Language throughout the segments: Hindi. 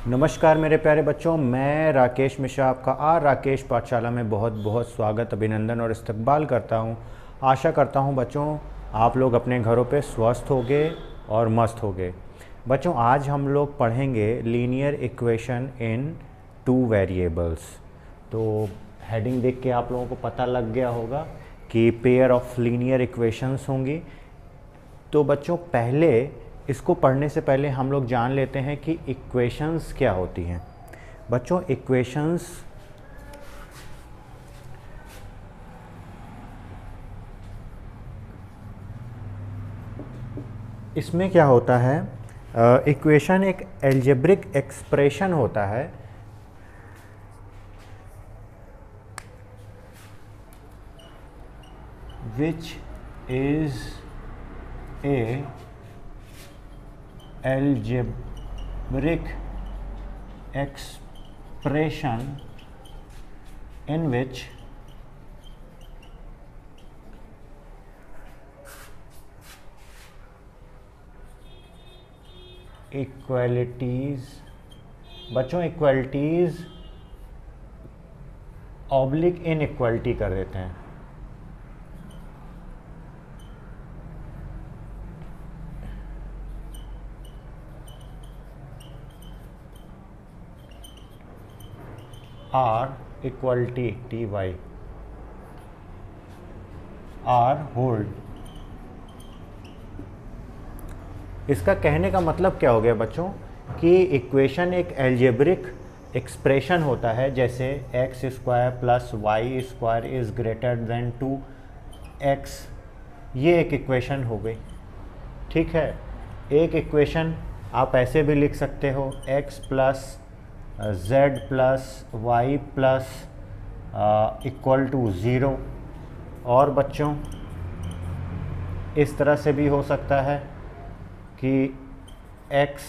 नमस्कार मेरे प्यारे बच्चों, मैं राकेश मिश्रा आपका राकेश पाठशाला में बहुत बहुत स्वागत, अभिनंदन और इस्तकबाल करता हूं। आशा करता हूं बच्चों आप लोग अपने घरों पे स्वस्थ होंगे और मस्त होंगे। बच्चों आज हम लोग पढ़ेंगे linear equation in two variables. तो हेडिंग देख के आप लोगों को पता लग गया होगा कि पेयर ऑफ लीनियर इक्वेशंस होंगी। तो बच्चों पहले इसको पढ़ने से पहले हम लोग जान लेते हैं कि इक्वेशंस क्या होती हैं। बच्चों इक्वेशंस इसमें क्या होता है, इक्वेशन एक एल्जेब्रिक एक्सप्रेशन होता है which is a algebraic expression in which equalities, बच्चों इक्वालिटीज ऑब्लिक इनइक्वालिटी कर देते हैं। Are equality t y are hold. इसका कहने का मतलब क्या हो गया बच्चों कि इक्वेशन एक एल्जेब्रिक एक्सप्रेशन होता है, जैसे x square plus y square is greater than 2x। ये एक इक्वेशन हो गई, ठीक है। एक इक्वेशन आप ऐसे भी लिख सकते हो, x plus z plus y plus equal to 0। और बच्चों इस तरह से भी हो सकता है कि x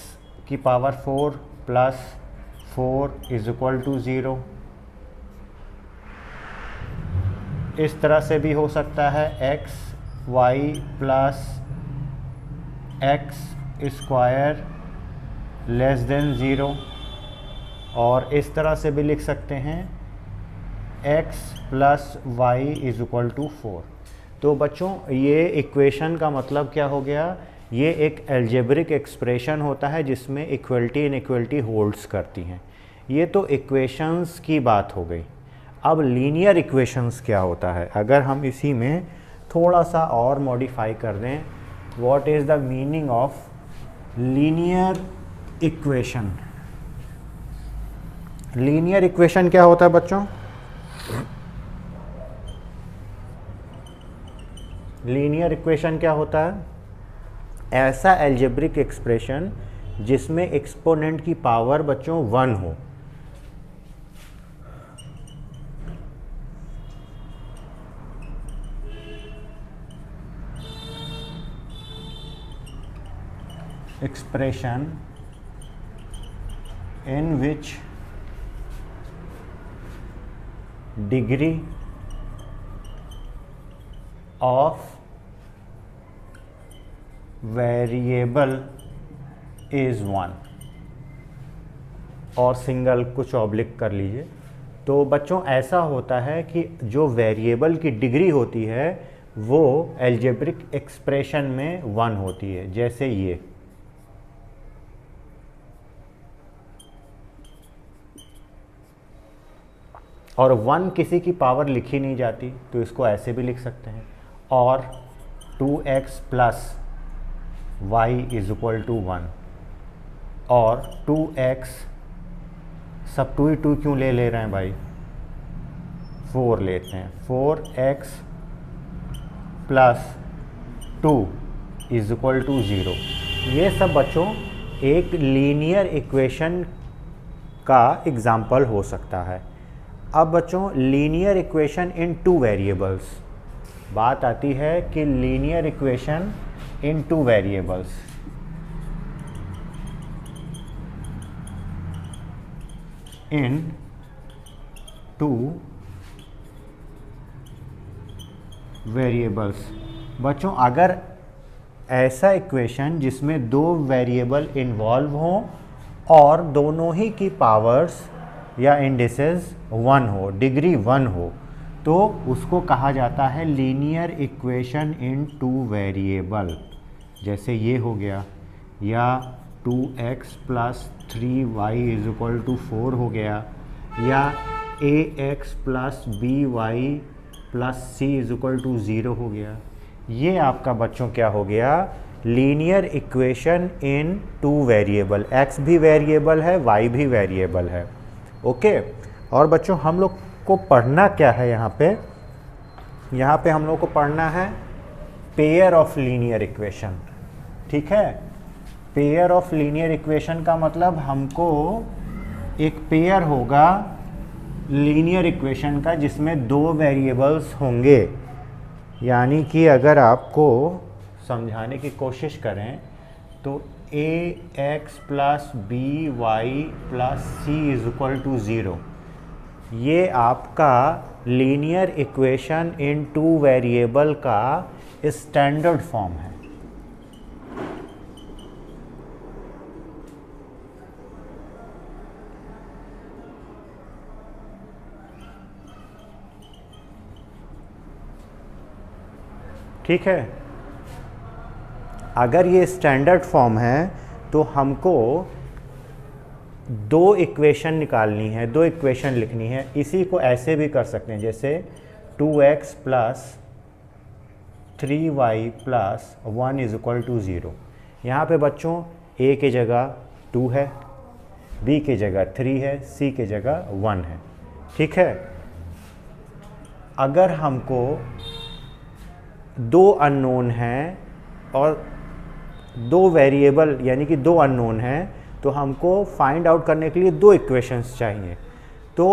की पावर 4 प्लस 4 इज इक्वल टू 0। इस तरह से भी हो सकता है x y plus x square less than 0। और इस तरह से भी लिख सकते हैं x plus y is equal to 4। तो बच्चों ये इक्वेशन का मतलब क्या हो गया, ये एक एल्जेब्रिक एक्सप्रेशन होता है जिसमें इक्वलिटी इनइक्वलिटी होल्ड्स करती हैं। ये तो इक्वेशंस की बात हो गई। अब लीनियर इक्वेशंस क्या होता है, अगर हम इसी में थोड़ा सा और मॉडिफाई कर दें, what is the meaning of linear equation. Linear equation क्या होता है बच्चों, लीनियर इक्वेशन क्या होता है, ऐसा एल्जेब्रिक एक्सप्रेशन जिसमें एक्सपोनेंट की पावर बच्चों 1 हो। Expression in which degree of variable is 1 और सिंगल कुछ ऑब्लिक कर लीजिए। तो बच्चों ऐसा होता है कि जो वेरिएबल की डिग्री होती है वो एल्जेब्रिक एक्सप्रेशन में 1 होती है, जैसे ये। और 1 किसी की पावर लिखी नहीं जाती, तो इसको ऐसे भी लिख सकते हैं, और 2x plus y is equal to 1। और 2x सब 2 ही 2 क्यों ले रहे हैं भाई, 4 लेते हैं, 4x plus 2 is equal to 0। ये सब बच्चों एक लीनियर इक्वेशन का एग्जाम्पल हो सकता है। अब बच्चों linear equation in two variables, बात आती है कि linear equation in two variables. In two variables, बच्चों अगर ऐसा इक्वेशन जिसमें 2 वेरिएबल इन्वॉल्व हों और दोनों ही की पावर्स या इंडिसेस 1 हो, डिग्री 1 हो, तो उसको कहा जाता है linear equation in two variable. जैसे ये हो गया, या 2x + 3y = 4 हो गया, या ax + by + c = 0 हो गया। ये आपका बच्चों क्या हो गया, linear equation in two variable. x भी वेरिएबल है, y भी वेरिएबल है। ओके। और बच्चों हम लोग को पढ़ना क्या है यहाँ पे हम लोग को पढ़ना है पेयर ऑफ लीनियर इक्वेशन। ठीक है, पेयर ऑफ लीनियर इक्वेशन का मतलब हमको एक पेयर होगा लीनियर इक्वेशन का जिसमें 2 वेरिएबल्स होंगे। यानी कि अगर आपको समझाने की कोशिश करें तो ax + by + c = 0, ये आपका linear equation in two variable का स्टैंडर्ड फॉर्म है। ठीक है, अगर ये स्टैंडर्ड फॉर्म है तो हमको 2 इक्वेशन निकालनी है, 2 इक्वेशन लिखनी है। इसी को ऐसे भी कर सकते हैं, जैसे 2x + 3y + 1 = 0। यहाँ पे बच्चों a की जगह 2 है, b की जगह 3 है, c की जगह 1 है। ठीक है, अगर हमको 2 अननोन हैं और 2 वेरिएबल यानी कि 2 अननोन हैं, तो हमको फाइंड आउट करने के लिए 2 इक्वेशंस चाहिए। तो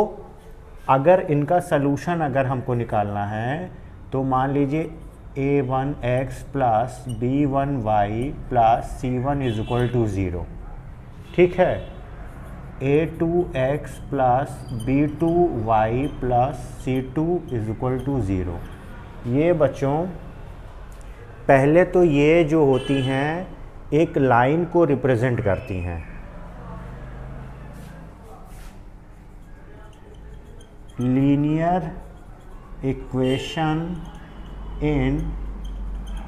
अगर इनका सलूशन अगर हमको निकालना है तो मान लीजिए a1x + b1y + c1 = 0। ठीक है, a2x + b2y + c2 = 0। ये बच्चों पहले तो ये जो होती हैं एक लाइन को रिप्रेजेंट करती हैं। Linear equation in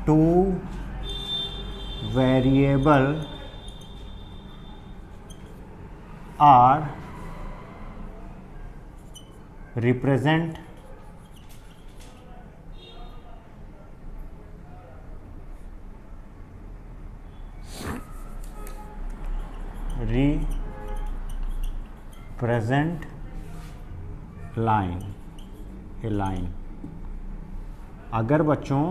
two variable are represent represent line, a line. अगर बच्चों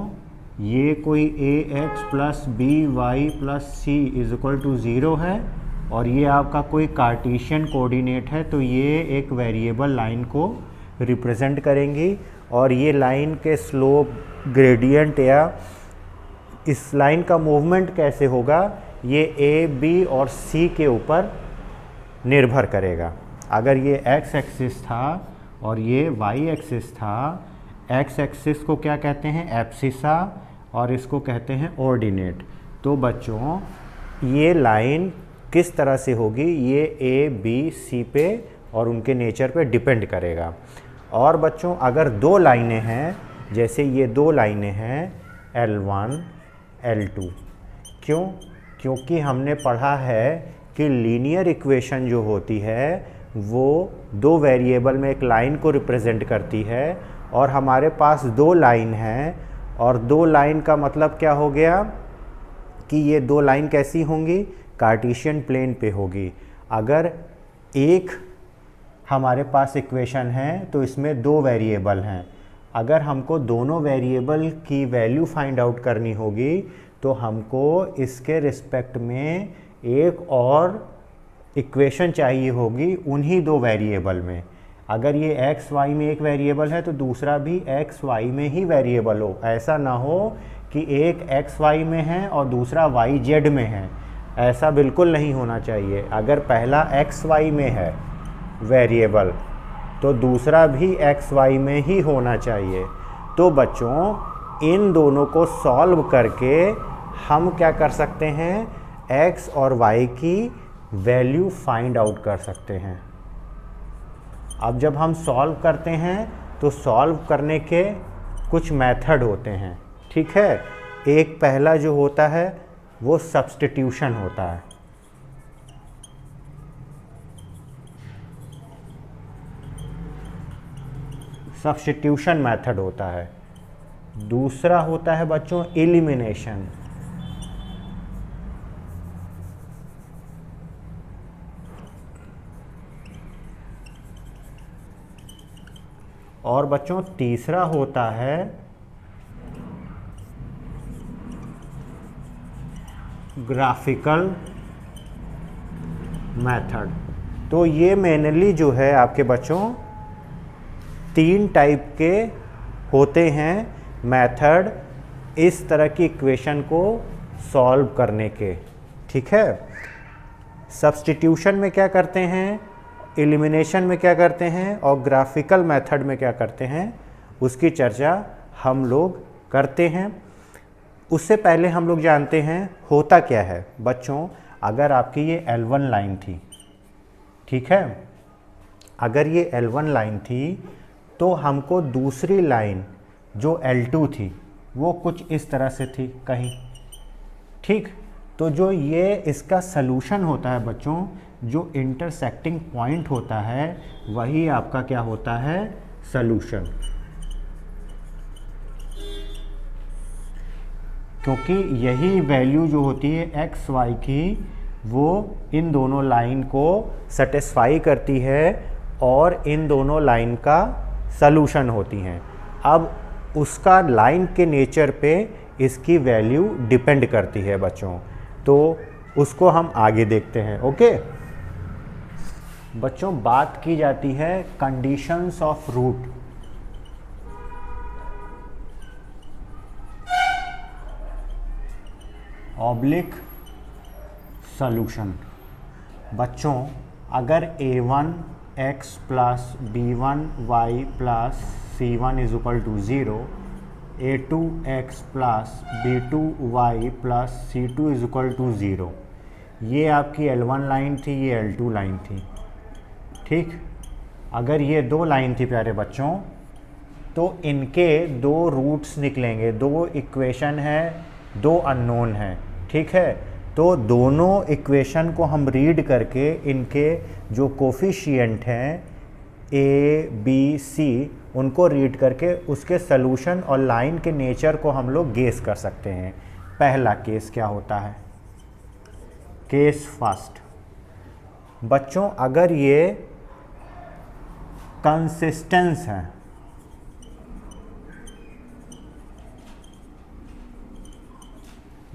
ये कोई ax + by + c = 0 है और ये आपका कोई कार्टेशियन कोऑर्डिनेट है, तो ये एक वेरिएबल लाइन को रिप्रेजेंट करेंगी। और ये लाइन के स्लोप, ग्रेडियंट या इस लाइन का मूवमेंट कैसे होगा, ये a, b और c के ऊपर निर्भर करेगा। अगर ये x एक्सिस था और ये y एक्सिस था, x एक्सिस को क्या कहते हैं, एब्सिसा, और इसको कहते हैं ऑर्डिनेट। तो बच्चों ये लाइन किस तरह से होगी, ये a, b, c पे और उनके नेचर पे डिपेंड करेगा। और बच्चों अगर 2 लाइनें हैं, जैसे ये 2 लाइनें हैं L1, L2, क्योंकि हमने पढ़ा है कि लीनियर इक्वेशन जो होती है वो 2 वेरिएबल में एक लाइन को रिप्रेजेंट करती है। और हमारे पास 2 लाइन हैं, और 2 लाइन का मतलब क्या हो गया कि ये 2 लाइन कैसी होंगी, कार्टेशियन प्लेन पे होगी। अगर एक हमारे पास इक्वेशन है तो इसमें 2 वेरिएबल हैं। अगर हमको दोनों वेरिएबल की वैल्यू फाइंड आउट करनी होगी तो हमको इसके रिस्पेक्ट में एक और इक्वेशन चाहिए होगी उन्हीं 2 वेरिएबल में। अगर ये एक्स वाई में एक वेरिएबल है तो दूसरा भी एक्स वाई में ही वेरिएबल हो। ऐसा ना हो कि एक एक्स वाई में है और दूसरा वाई जेड में है, ऐसा बिल्कुल नहीं होना चाहिए। अगर पहला एक्स वाई में है वेरिएबल तो दूसरा भी एक्स वाई में ही होना चाहिए। तो बच्चों इन दोनों को सॉल्व करके हम क्या कर सकते हैं, एक्स और वाई की वैल्यू फाइंड आउट कर सकते हैं। अब जब हम सॉल्व करते हैं तो सॉल्व करने के कुछ मेथड होते हैं, ठीक है। एक पहला जो होता है वो सब्स्टिट्यूशन होता है। सब्स्टिट्यूशन मेथड होता है। दूसरा होता है बच्चों एलिमिनेशन। और बच्चों तीसरा होता है ग्राफिकल मेथड। तो ये मेनली जो है आपके बच्चों 3 टाइप के होते हैं मेथड इस तरह की इक्वेशन को सॉल्व करने के, ठीक है। सब्स्टिट्यूशन में क्या करते हैं, एलिमिनेशन में क्या करते हैं और ग्राफिकल मेथड में क्या करते हैं, उसकी चर्चा हम लोग करते हैं। उससे पहले हम लोग जानते हैं होता क्या है बच्चों। अगर आपकी ये L1 लाइन थी, ठीक है, अगर ये L1 लाइन थी तो हमको दूसरी लाइन जो L2 थी वो कुछ इस तरह से थी कहीं, ठीक। तो जो ये इसका सलूशन होता है बच्चों, जो इंटरसेक्टिंग पॉइंट होता है वही आपका क्या होता है, सलूशन। क्योंकि यही वैल्यू जो होती है एक्स वाई की वो इन दोनों लाइन को सेटिस्फाई करती है और इन दोनों लाइन का सलूशन होती हैं। अब उसका लाइन के नेचर पे इसकी वैल्यू डिपेंड करती है बच्चों, तो उसको हम आगे देखते हैं। ओके बच्चों, बात की जाती है conditions of root. Oblique solution. बच्चों अगर a1 x plus b1 y plus c1 is equal to 0, a2 x plus b2 y plus c2 is equal to 0, ये आपकी L1 लाइन थी, ये L2 लाइन थी, ठीक। अगर ये दो लाइन थी प्यारे बच्चों तो इनके दो रूट्स निकलेंगे, दो इक्वेशन है, दो अननोन है, ठीक है। तो दोनों इक्वेशन को हम रीड करके इनके जो कोफिशिएंट हैं ए बी सी उनको रीड करके उसके सलूशन और लाइन के नेचर को हम लोग गेस कर सकते हैं। पहला केस क्या होता है, केस फर्स्ट। बच्चों अगर ये कंसिस्टेंस है,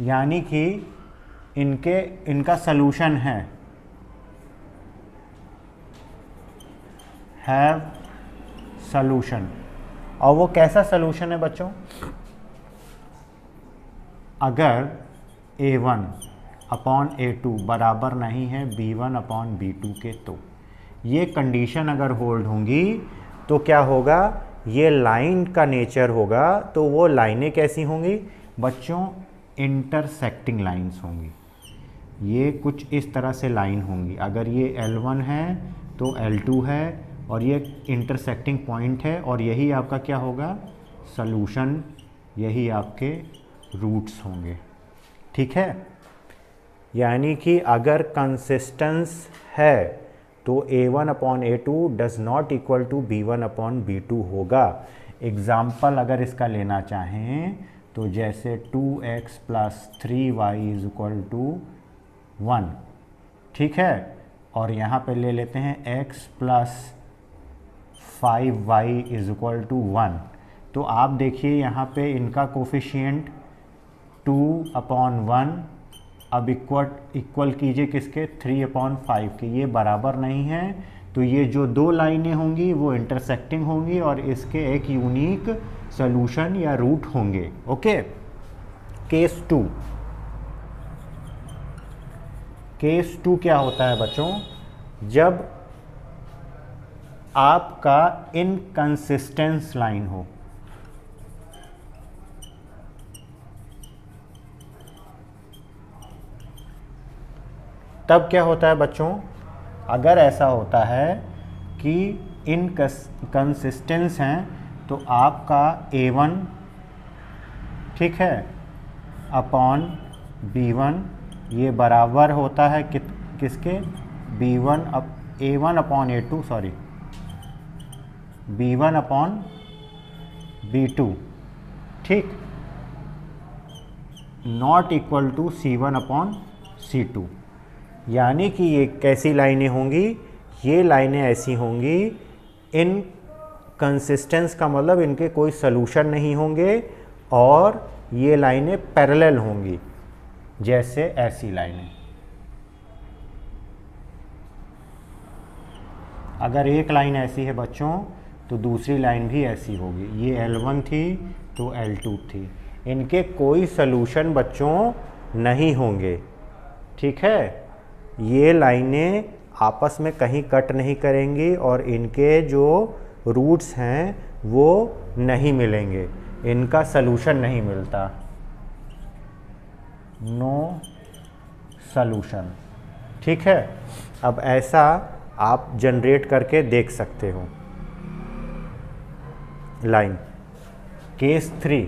यानी कि इनका सलूशन है, हैव सलूशन। और वो कैसा सलूशन है बच्चों, अगर a1 अपॉन a2 बराबर नहीं है b1 अपॉन b2 के, तो ये कंडीशन अगर होल्ड होंगी तो क्या होगा, ये लाइन का नेचर होगा। तो वो लाइनें कैसी होंगी बच्चों, इंटरसेक्टिंग लाइंस होंगी। ये कुछ इस तरह से लाइन होंगी। अगर ये L1 है तो L2 है और ये इंटरसेक्टिंग पॉइंट है और यही आपका क्या होगा, सलूशन, यही आपके रूट्स होंगे, ठीक है। यानी कि अगर कंसिस्टेंस है तो a1 upon a2 does not equal to b1 upon b2 होगा। एग्जाम्पल अगर इसका लेना चाहें तो जैसे 2x plus 3y is equal to 1, ठीक है। और यहाँ पे ले लेते हैं x plus 5y is equal to 1। तो आप देखिए यहाँ पे इनका कोफिशिएंट 2 अपॉन 1, अब इक्वल कीजिए किसके, 3 अपॉन 5 के। ये बराबर नहीं है तो ये जो दो लाइनें होंगी वो इंटरसेक्टिंग होंगी और इसके एक यूनिक सॉल्यूशन या रूट होंगे। Okay, case 2। केस 2 क्या होता है बच्चों, जब आपका इनकंसिस्टेंस लाइन हो। तब क्या होता है बच्चों, अगर ऐसा होता है कि इनकंसिस्टेंस हैं तो आपका A1 ठीक है अपॉन B1 ये बराबर होता है किसके, B1 अब A1 upon A2 sorry B1 upon B2 ठीक, not equal to C1 upon C2। यानी कि ये कैसी लाइनें होंगी, ये लाइनें ऐसी होंगी, इन कंसिस्टेंस का मतलब इनके कोई सलूशन नहीं होंगे और ये लाइनें पैरेलल होंगी, जैसे ऐसी लाइनें। अगर एक लाइन ऐसी है बच्चों तो दूसरी लाइन भी ऐसी होगी, ये L1 थी तो L2 थी, इनके कोई सलूशन बच्चों नहीं होंगे, ठीक है। ये लाइनें आपस में कहीं कट नहीं करेंगी और इनके जो रूट्स हैं वो नहीं मिलेंगे, इनका सलूशन नहीं मिलता, नो सलूशन, ठीक है। अब ऐसा आप जनरेट करके देख सकते हो लाइन। केस 3,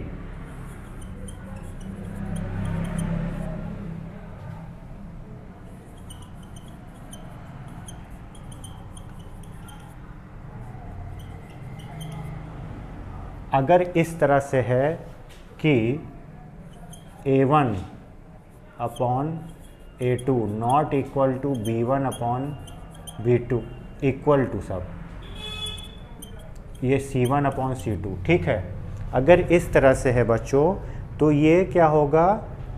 अगर इस तरह से है कि A1 upon A2 not equal to B1 upon B2 equal to सब ये C1 अपॉन C2 ठीक है। अगर इस तरह से है बच्चों तो ये क्या होगा,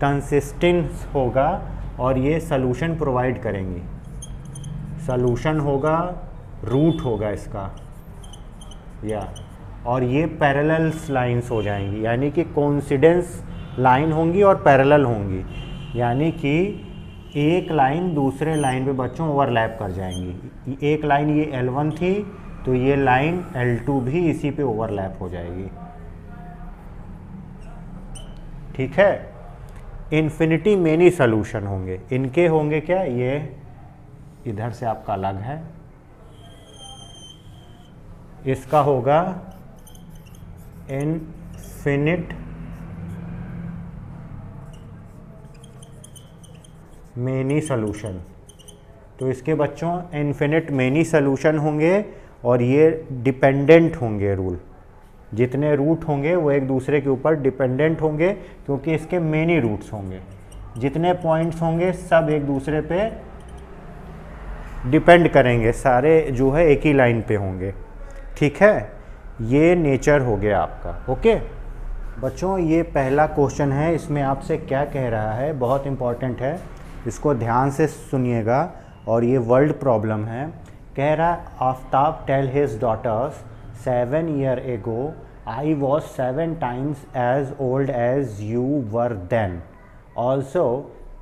कंसिस्टेंस होगा और ये सलूशन प्रोवाइड करेंगी, सलूशन होगा, रूट होगा इसका या, और ये पैरेलल लाइंस हो जाएंगी, यानी कि कोइंसिडेंस लाइन होंगी और पैरेलल होंगी, यानी कि एक लाइन दूसरे लाइन पे बच्चों ओवरलैप कर जाएंगी। एक लाइन ये L1 थी तो ये लाइन L2 भी इसी पे ओवरलैप हो जाएगी, ठीक है। इन्फिनिटी मेनी सॉल्यूशन होंगे, इनके होंगे क्या, ये इधर से आपका अलग है, इसका होगा इनफिनिट मेनी सॉल्यूशन। तो इसके बच्चों इन्फिनिट मेनी सॉल्यूशन होंगे और ये डिपेंडेंट होंगे, रूल जितने रूट होंगे वो एक दूसरे के ऊपर डिपेंडेंट होंगे, क्योंकि इसके मेनी रूट्स होंगे, जितने पॉइंट्स होंगे सब एक दूसरे पे डिपेंड करेंगे, सारे जो है एक ही लाइन पे होंगे, ठीक है। ये नेचर हो गया आपका, ओके बच्चों। ये पहला क्वेश्चन है, इसमें आपसे क्या कह रहा है, बहुत इंपॉर्टेंट है, इसको ध्यान से सुनिएगा, और ये वर्ल्ड प्रॉब्लम है। कह रहा है Aftab tell his daughters 7 years ago I was 7 times as old as you were then. Also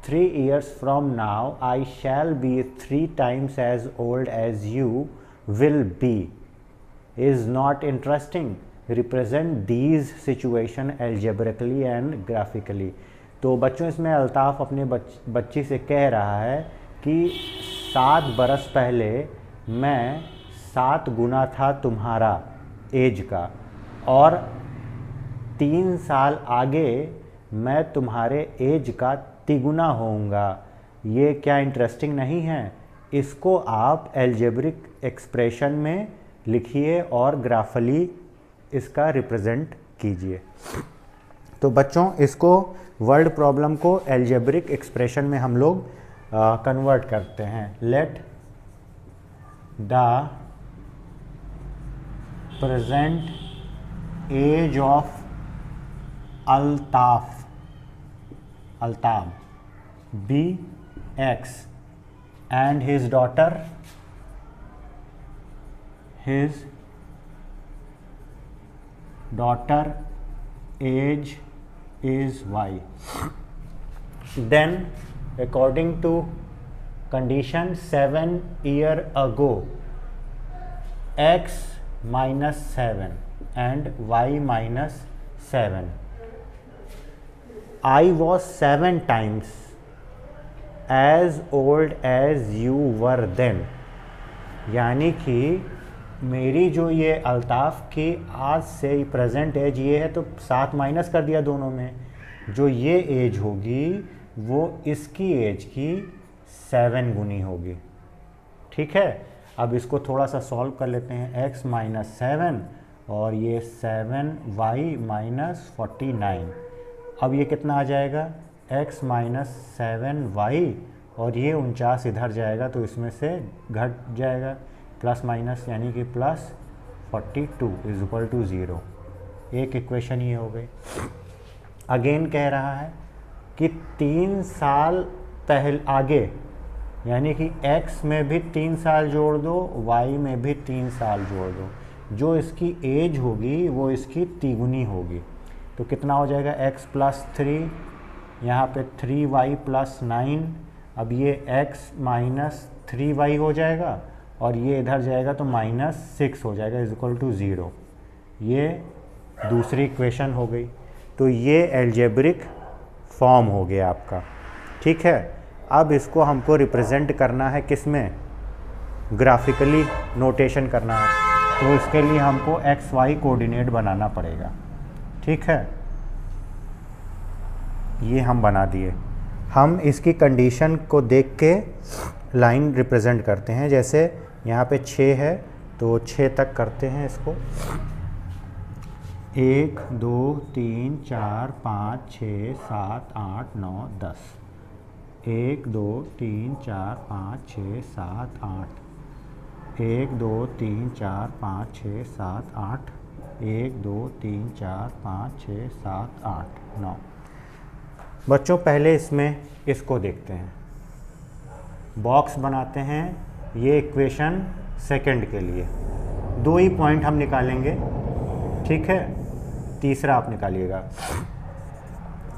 3 years from now I shall be 3 times as old as you will be. Is not interesting? Represent these situation algebraically and graphically. तो बच्चों इसमें अल्ताफ़ अपने बच्ची से कह रहा है कि 7 बरस पहले मैं 7 गुना था तुम्हारा एज का, और 3 साल आगे मैं तुम्हारे एज का तिगुना होऊंगा। ये क्या इंटरेस्टिंग नहीं है? इसको आप एल्जेब्रिक एक्सप्रेशन में लिखिए और ग्राफली इसका रिप्रेजेंट कीजिए। तो बच्चों इसको वर्ड प्रॉब्लम को एल्जेब्रिक एक्सप्रेशन में हम लोग कन्वर्ट करते हैं। Let the present age of Altab be X and his daughter age is y. Then according to condition 7 years ago x minus 7 and y minus 7, I was 7 times as old as you were then, यानी कि मेरी जो ये अल्ताफ़ की आज से प्रेजेंट एज ये है, तो 7 माइनस कर दिया दोनों में, जो ये एज होगी वो इसकी एज की 7 गुनी होगी। ठीक है, अब इसको थोड़ा सा सॉल्व कर लेते हैं। x माइनस 7 और ये 7y माइनस 49, अब ये कितना आ जाएगा, x माइनस 7y और ये 49 इधर जाएगा तो इसमें से घट जाएगा, प्लस माइनस यानी कि प्लस 42 इज इक्वल टू 0। एक इक्वेशन ये हो गई। अगेन कह रहा है कि 3 साल पहले आगे, यानी कि x में भी 3 साल जोड़ दो, y में भी 3 साल जोड़ दो, जो इसकी एज होगी वो इसकी तिगुनी होगी। तो कितना हो जाएगा, x प्लस 3, यहाँ पे 3y प्लस 9, अब ये x माइनस 3y हो जाएगा और ये इधर जाएगा तो माइनस 6 हो जाएगा इज इक्वल टू 0। ये दूसरी इक्वेशन हो गई। तो ये एल्जेब्रिक फॉर्म हो गया आपका। ठीक है, अब इसको हमको रिप्रेजेंट करना है किस में, ग्राफिकली नोटेशन करना है, तो इसके लिए हमको एक्स वाई कोऑर्डिनेट बनाना पड़ेगा। ठीक है, ये हम बना दिए। हम इसकी कंडीशन को देख के लाइन रिप्रेजेंट करते हैं। जैसे यहाँ पे 6 है तो 6 तक करते हैं इसको, 1 2 3 4 5 6 7 8 9 10, 1 2 3 4 5 6 7 8, 1 2 3 4 5 6 7 8, 1 2 3 4 5 6 7 8 9। बच्चों पहले इसमें इसको देखते हैं, बॉक्स बनाते हैं। ये इक्वेशन सेकंड के लिए 2 ही पॉइंट हम निकालेंगे। ठीक है, तीसरा आप निकालिएगा,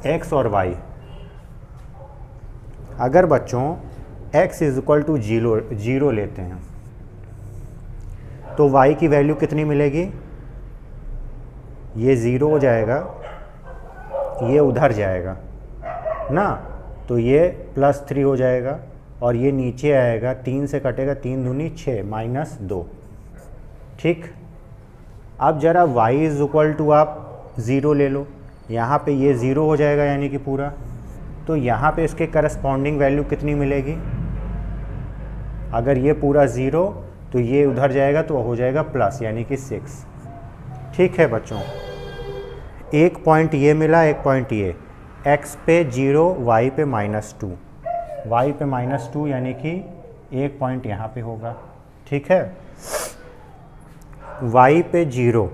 x और y। अगर बच्चों x इज इक्वल टू 0 लेते हैं तो y की वैल्यू कितनी मिलेगी, ये 0 हो जाएगा, ये उधर जाएगा ना, तो ये प्लस 3 हो जाएगा और ये नीचे आएगा, 3 से कटेगा, 3 दूनी 6 माइनस 2। ठीक, अब जरा y इज इक्वल टू आप 0 ले लो, यहाँ पे ये 0 हो जाएगा यानी कि पूरा, तो यहाँ पे इसके करस्पॉन्डिंग वैल्यू कितनी मिलेगी, अगर ये पूरा 0 तो ये उधर जाएगा तो हो जाएगा प्लस यानी कि 6। ठीक है बच्चों, एक पॉइंट ये मिला, एक पॉइंट ये, x पे 0, y पे -2, y पे -2 यानी कि एक पॉइंट यहाँ पे होगा। ठीक है, y पे 0,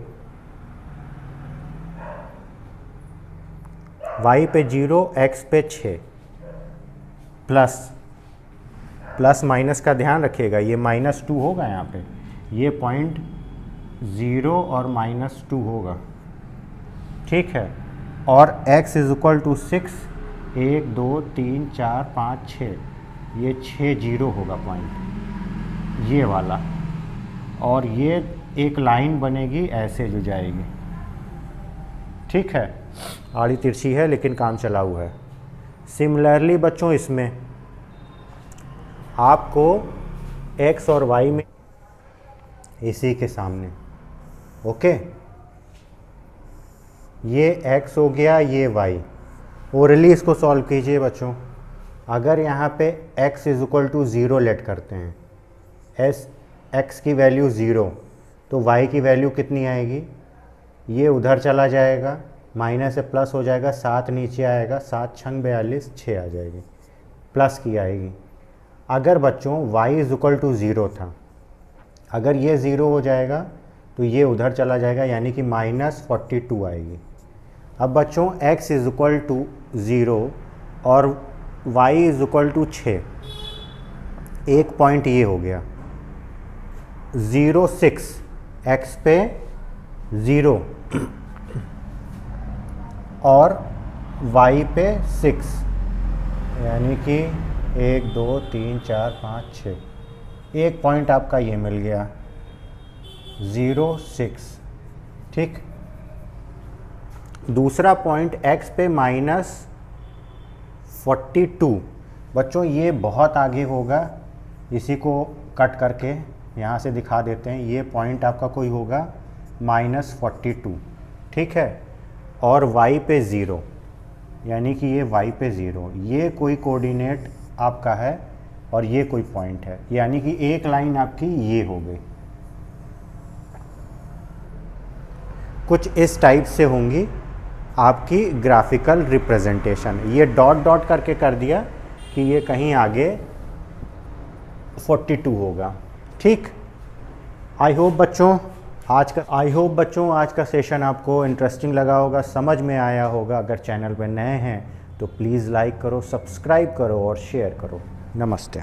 y पे 0, x पे 6, प्लस माइनस का ध्यान रखिएगा, ये -2 होगा यहाँ पे, ये पॉइंट 0 और -2 होगा। ठीक है, और x इज इक्वल टू 6, 1 2 3 4 5 6, ये 6 0 होगा पॉइंट, ये वाला, और ये एक लाइन बनेगी ऐसे जो जाएगी। ठीक है, आड़ी तिरछी है लेकिन काम चलाऊ है। सिमिलरली बच्चों इसमें आपको x और y में इसी के सामने, ओके, ये x हो गया, ये y। ओरली इसको सॉल्व कीजिए बच्चों। अगर यहाँ पे x is equal to 0 let करते हैं, x की वैल्यू 0, तो y की वैल्यू कितनी आएगी, ये उधर चला जाएगा, माइनस से प्लस हो जाएगा, 7 नीचे आएगा, 7 छंग 42, 6 आ जाएगी, प्लस की आएगी। अगर बच्चों y इज इक्वल टू 0 था, अगर ये 0 हो जाएगा तो ये उधर चला जाएगा यानी कि -42 आएगी। अब बच्चों x इज इक्वल टू 0 और y इज इक्वल टू 6, एक पॉइंट ये हो गया, 0 6, x पे 0 और y पे 6, यानी कि 1 2 3 4 5 6, एक पॉइंट आपका ये मिल गया 0 6। ठीक, दूसरा पॉइंट x पे -42, बच्चों ये बहुत आगे होगा, इसी को कट करके यहाँ से दिखा देते हैं। ये पॉइंट आपका कोई होगा -42, ठीक है, और y पे 0, यानी कि ये y पे 0, ये कोई कोऑर्डिनेट आपका है और ये कोई पॉइंट है, यानी कि एक लाइन आपकी ये हो गई। कुछ इस टाइप से होंगी आपकी ग्राफिकल रिप्रेजेंटेशन। ये डॉट डॉट करके कर दिया कि ये कहीं आगे 42 होगा, ठीक। आई होप बच्चों आज का सेशन आपको इंटरेस्टिंग लगा होगा, समझ में आया होगा। अगर चैनल पर नए हैं तो प्लीज़ लाइक करो, सब्सक्राइब करो और शेयर करो। नमस्ते।